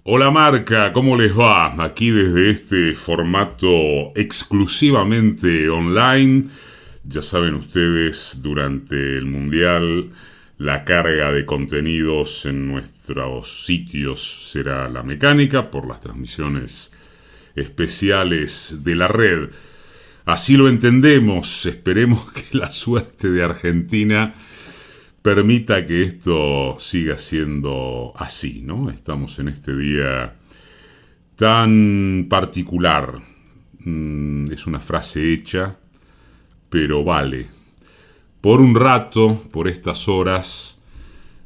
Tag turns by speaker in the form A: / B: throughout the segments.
A: Hola Marca, ¿cómo les va? Aquí desde este formato exclusivamente online. Ya saben ustedes, durante el Mundial la carga de contenidos en nuestros sitios será la mecánica por las transmisiones especiales de la red. Así lo entendemos, esperemos que la suerte de Argentina permita que esto siga siendo así, ¿no? Estamos en este día tan particular. Es una frase hecha, pero vale. Por un rato, por estas horas,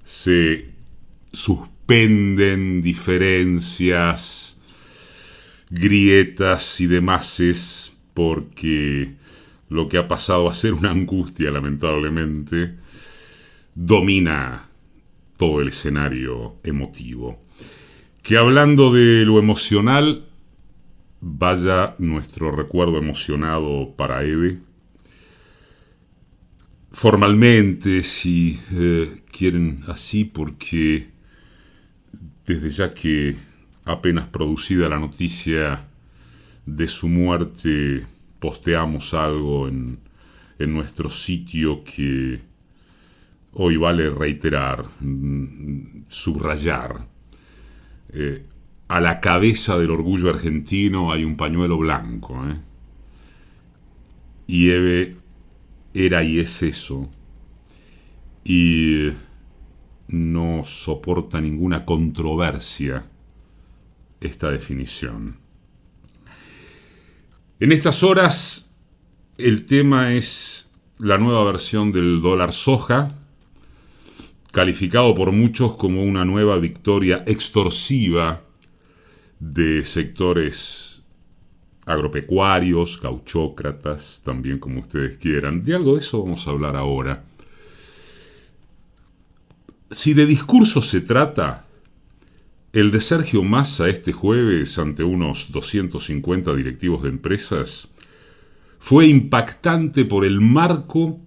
A: se suspenden diferencias, grietas y demases, porque lo que ha pasado a ser una angustia, lamentablemente, domina todo el escenario emotivo. Que hablando de lo emocional, vaya nuestro recuerdo emocionado para Eve. Formalmente, si quieren así, porque desde ya que apenas producida la noticia de su muerte, posteamos algo en nuestro sitio que hoy vale reiterar, subrayar. A la cabeza del orgullo argentino hay un pañuelo blanco. Y Eve era y es eso. Y no soporta ninguna controversia esta definición. En estas horas el tema es la nueva versión del dólar soja, calificado por muchos como una nueva victoria extorsiva de sectores agropecuarios, gauchócratas, también como ustedes quieran. De algo de eso vamos a hablar ahora. Si de discurso se trata, el de Sergio Massa este jueves ante unos 250 directivos de empresas fue impactante por el marco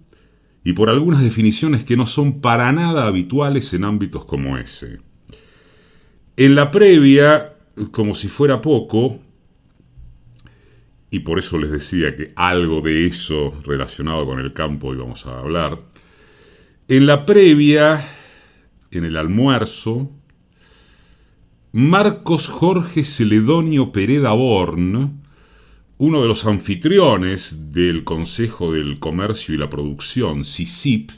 A: y por algunas definiciones que no son para nada habituales en ámbitos como ese. En la previa, como si fuera poco, y por eso les decía que algo de eso relacionado con el campo íbamos a hablar, en la previa, en el almuerzo, Marcos Jorge Celedonio Pereda Born, uno de los anfitriones del Consejo del Comercio y la Producción, CICIP,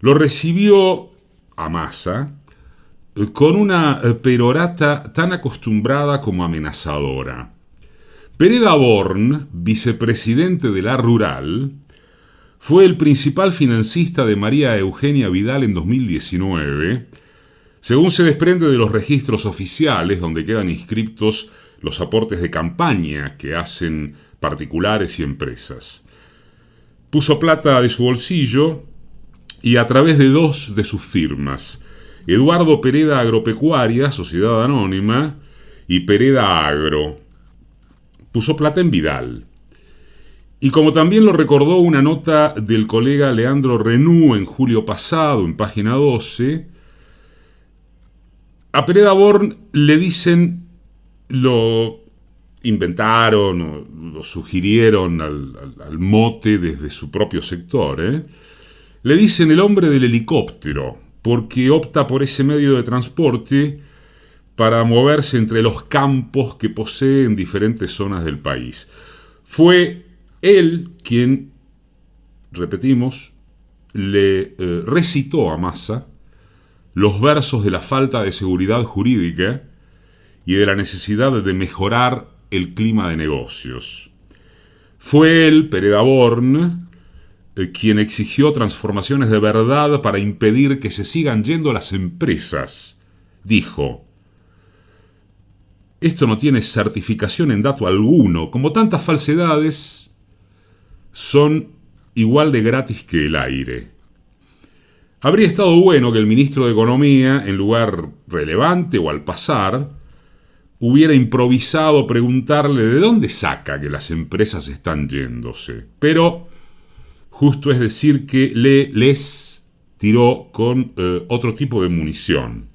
A: lo recibió a Massa con una perorata tan acostumbrada como amenazadora. Pereda Born, vicepresidente de la Rural, fue el principal financista de María Eugenia Vidal en 2019, según se desprende de los registros oficiales donde quedan inscriptos los aportes de campaña que hacen particulares y empresas. Puso plata de su bolsillo y a través de dos de sus firmas, Eduardo Pereda Agropecuaria, Sociedad Anónima, y Pereda Agro, puso plata en Vidal. Y como también lo recordó una nota del colega Leandro Renú en julio pasado, en página 12, a Pereda Born le dicen, lo inventaron o lo sugirieron al mote desde su propio sector. Le dicen el hombre del helicóptero, porque opta por ese medio de transporte para moverse entre los campos que posee en diferentes zonas del país. Fue él quien, repetimos, le recitó a Massa los versos de la falta de seguridad jurídica y de la necesidad de mejorar el clima de negocios. Fue él, Pereda Born, quien exigió transformaciones de verdad para impedir que se sigan yendo las empresas. Dijo: esto no tiene certificación en dato alguno, como tantas falsedades son igual de gratis que el aire. Habría estado bueno que el ministro de Economía, en lugar relevante o al pasar, hubiera improvisado preguntarle de dónde saca que las empresas están yéndose. Pero justo es decir que les tiró con otro tipo de munición.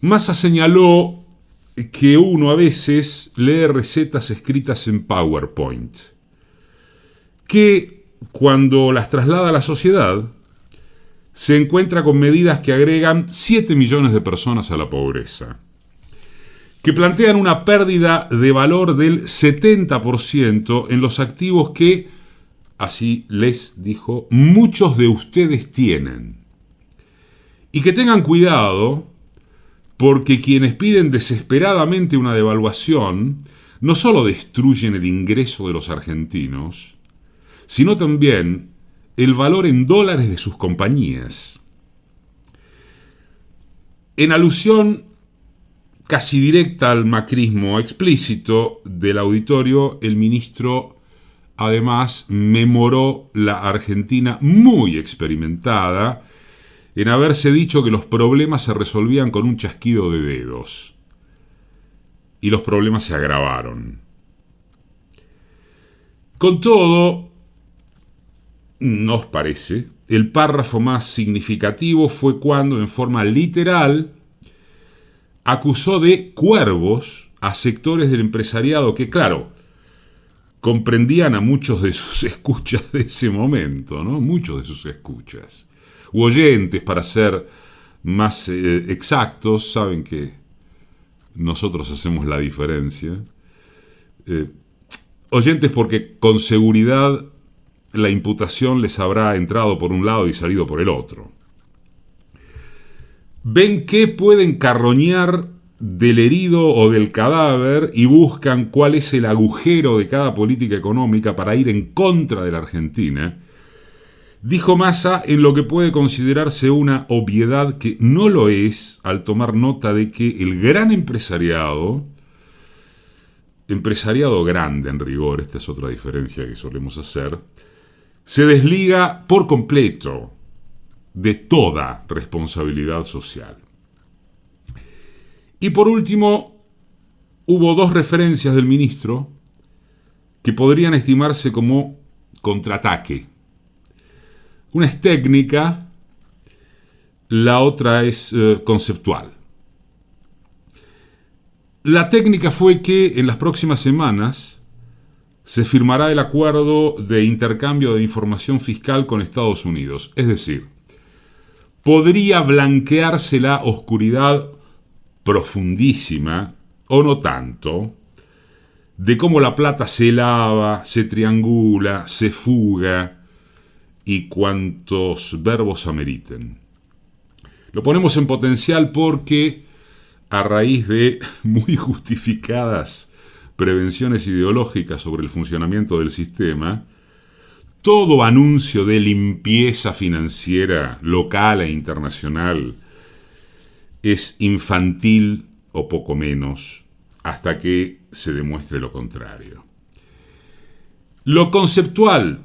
A: Massa señaló que uno a veces lee recetas escritas en PowerPoint, que cuando las traslada a la sociedad, se encuentra con medidas que agregan 7 millones de personas a la pobreza, que plantean una pérdida de valor del 70% en los activos que, así les dijo, muchos de ustedes tienen. Y que tengan cuidado, porque quienes piden desesperadamente una devaluación no solo destruyen el ingreso de los argentinos, sino también el valor en dólares de sus compañías. En alusión casi directa al macrismo explícito del auditorio, el ministro además memoró la Argentina muy experimentada en haberse dicho que los problemas se resolvían con un chasquido de dedos. Y los problemas se agravaron. Con todo, ¿nos parece? El párrafo más significativo fue cuando, en forma literal, acusó de cuervos a sectores del empresariado que, claro, comprendían a muchos de sus escuchas de ese momento, ¿no? Muchos de sus escuchas. U oyentes, para ser más exactos, saben que nosotros hacemos la diferencia. Oyentes porque con seguridad la imputación les habrá entrado por un lado y salido por el otro. Ven que pueden carroñar del herido o del cadáver y buscan cuál es el agujero de cada política económica para ir en contra de la Argentina. Dijo Massa en lo que puede considerarse una obviedad que no lo es al tomar nota de que el gran empresariado grande en rigor, esta es otra diferencia que solemos hacer, se desliga por completo de toda responsabilidad social. Y por último, hubo 2 referencias del ministro que podrían estimarse como contraataque. Una es técnica, la otra es conceptual. La técnica fue que en las próximas semanas se firmará el acuerdo de intercambio de información fiscal con Estados Unidos. Es decir, podría blanquearse la oscuridad profundísima, o no tanto, de cómo la plata se lava, se triangula, se fuga y cuantos verbos ameriten. Lo ponemos en potencial porque, a raíz de muy justificadas prevenciones ideológicas sobre el funcionamiento del sistema, todo anuncio de limpieza financiera local e internacional es infantil o poco menos hasta que se demuestre lo contrario. Lo conceptual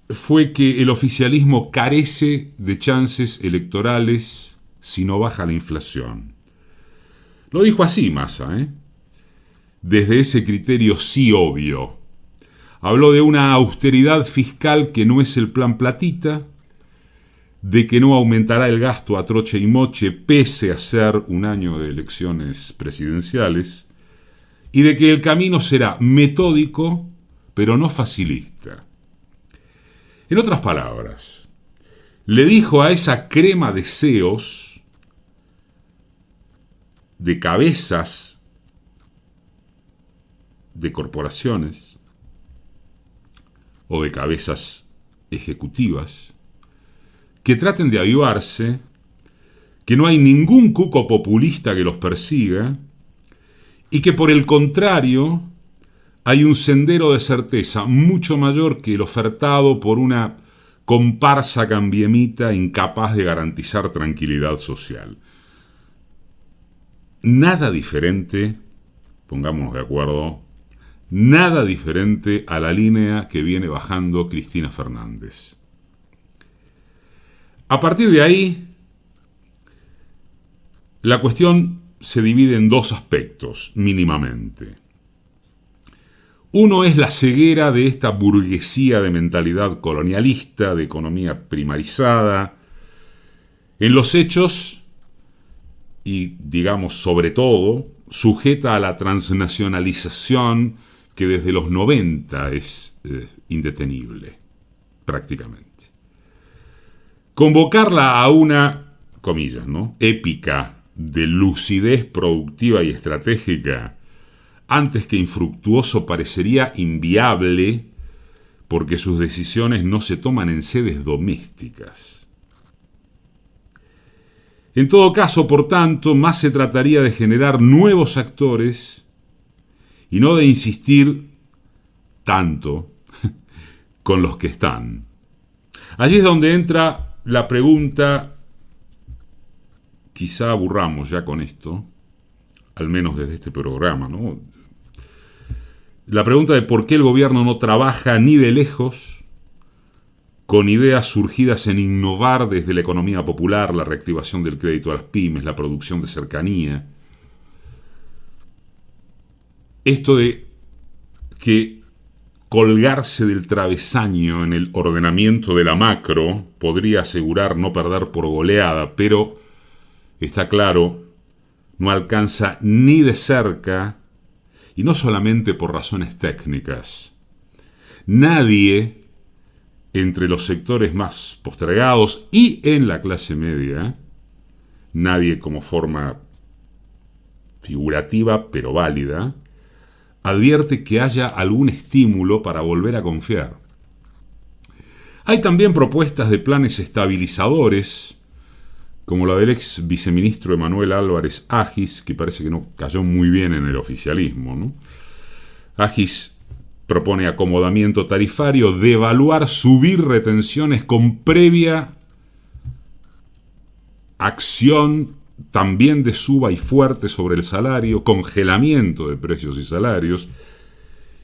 A: fue que el oficialismo carece de chances electorales si no baja la inflación. Lo dijo así Massa, desde ese criterio sí obvio. Habló de una austeridad fiscal que no es el plan platita, de que no aumentará el gasto a troche y moche pese a ser un año de elecciones presidenciales, y de que el camino será metódico, pero no facilista. En otras palabras, le dijo a esa crema de CEOs, de cabezas de corporaciones o de cabezas ejecutivas, que traten de avivarse, que no hay ningún cuco populista que los persiga y que por el contrario hay un sendero de certeza mucho mayor que el ofertado por una comparsa cambiemita incapaz de garantizar tranquilidad social. Nada diferente, pongámonos de acuerdo, nada diferente a la línea que viene bajando Cristina Fernández. A partir de ahí, la cuestión se divide en 2 aspectos, mínimamente. Uno es la ceguera de esta burguesía de mentalidad colonialista, de economía primarizada. En los hechos, y, digamos, sobre todo, sujeta a la transnacionalización que desde los 90 es indetenible, prácticamente. Convocarla a una, comillas, ¿no?, épica de lucidez productiva y estratégica, antes que infructuoso, parecería inviable porque sus decisiones no se toman en sedes domésticas. En todo caso, por tanto, más se trataría de generar nuevos actores y no de insistir tanto con los que están. Allí es donde entra la pregunta, quizá aburramos ya con esto, al menos desde este programa, ¿no? La pregunta de por qué el gobierno no trabaja ni de lejos con ideas surgidas en innovar desde la economía popular, la reactivación del crédito a las pymes, la producción de cercanía. Esto de que colgarse del travesaño en el ordenamiento de la macro podría asegurar no perder por goleada, pero está claro, no alcanza ni de cerca, y no solamente por razones técnicas. Nadie entre los sectores más postergados y en la clase media, nadie como forma figurativa pero válida, advierte que haya algún estímulo para volver a confiar. Hay también propuestas de planes estabilizadores, como la del ex viceministro Emanuel Álvarez Agis, que parece que no cayó muy bien en el oficialismo, ¿no? Agis propone acomodamiento tarifario, devaluar, subir retenciones con previa acción también de suba y fuerte sobre el salario, congelamiento de precios y salarios,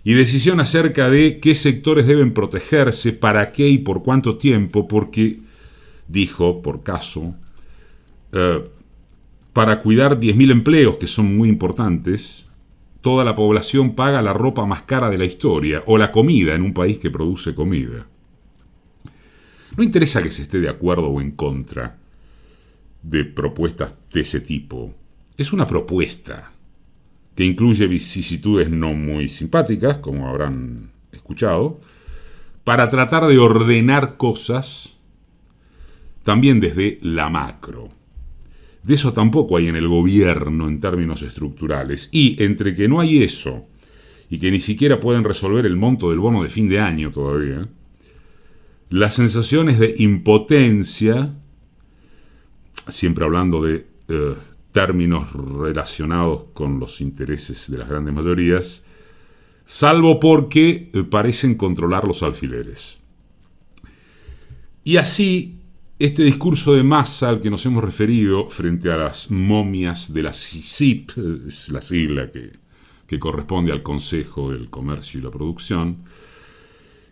A: y decisión acerca de qué sectores deben protegerse, para qué y por cuánto tiempo, porque, dijo, por caso, para cuidar 10.000 empleos, que son muy importantes, toda la población paga la ropa más cara de la historia, o la comida en un país que produce comida. No interesa que se esté de acuerdo o en contra de propuestas de ese tipo. Es una propuesta que incluye vicisitudes no muy simpáticas, como habrán escuchado, para tratar de ordenar cosas también desde la macro. De eso tampoco hay en el gobierno en términos estructurales. Y entre que no hay eso y que ni siquiera pueden resolver el monto del bono de fin de año todavía, las sensaciones de impotencia, siempre hablando de términos relacionados con los intereses de las grandes mayorías, salvo porque parecen controlar los alfileres. Y así, este discurso de masa al que nos hemos referido frente a las momias de la CICIP, es la sigla que corresponde al Consejo del Comercio y la Producción,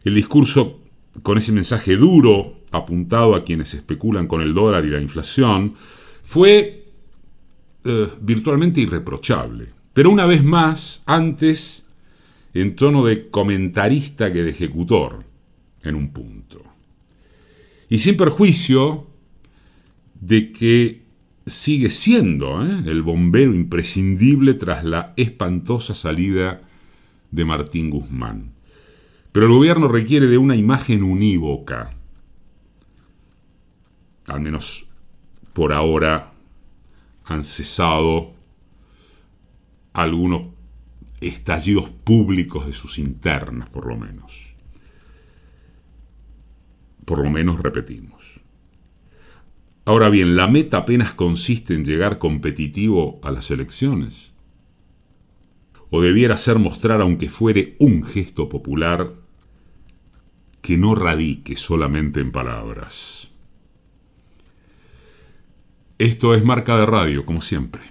A: el discurso con ese mensaje duro apuntado a quienes especulan con el dólar y la inflación, fue virtualmente irreprochable. Pero una vez más, antes en tono de comentarista que de ejecutor, en un punto. Y sin perjuicio de que sigue siendo el bombero imprescindible tras la espantosa salida de Martín Guzmán. Pero el gobierno requiere de una imagen unívoca. Al menos por ahora han cesado algunos estallidos públicos de sus internas, por lo menos. Por lo menos repetimos. Ahora bien, ¿la meta apenas consiste en llegar competitivo a las elecciones? ¿O debiera ser mostrar, aunque fuere un gesto popular, que no radique solamente en palabras? Esto es Marca de Radio, como siempre.